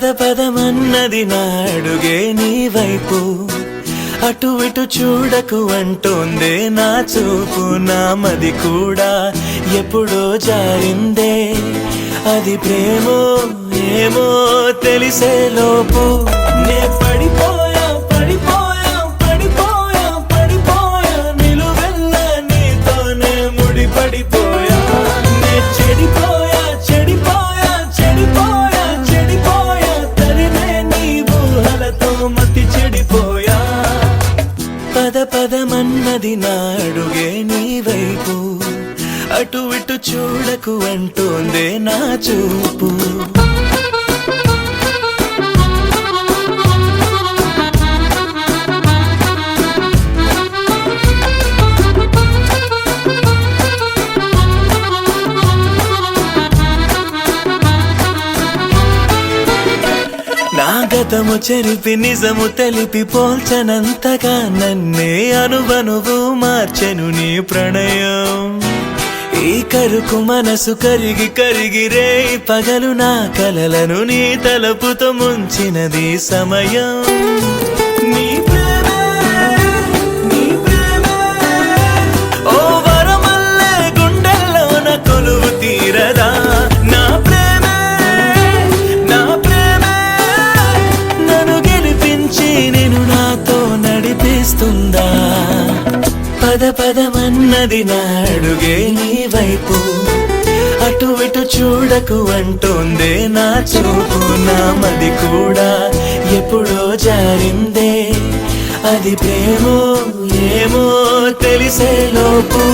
పద పదమన్నది నా అడుగే నీ వైపు, అటు ఇటు చూడకు అంటోందే నా చూపు. నా మది కూడా ఎప్పుడో జారిందే, అది ప్రేమో ఏమో తెలిసే లోపు నే పడిపోయా పడిపోయా పడిపోయా పడిపోయా, నిలువెల్ల నీతోనే ముడి పడిపోయా. నే చెడిపోయా చెడిపోయా చెడిపోయా చెడిపోయా, తరినే నీ ఊహలతో మతి చెడిపోయా. పద పదమన్నది నా అడుగే నీ వైపు, అటు ఇటు చూడకు అంటోందే నా చూపు. నా గతము చెరిపి నిజము తెలిపి పోల్చనంతగా నన్నే అనువనువు మార్చెను నీ ప్రణయం. ఈ కరుకు మనసు కరిగి కరిగి రే పగలు నా కలలను నీ తలపుతో ముంచినది సమయం. నీ ప్రేమే నీ ప్రేమే ఓ వరమల్లే గుండెల్లోన కొలువు తీరదా. నా ప్రేమే నా ప్రేమే నన్ను గెలిపించి నేను నాతో నడిపిస్తుందా. పద పదమన్నది నా అడుగే నీ వైపు, అటు ఇటు చూడకు అంటోందే నా చూపు. నా మది కూడా ఎప్పుడో జారిందే, అది ప్రేమో ఏమో తెలిసే లోపు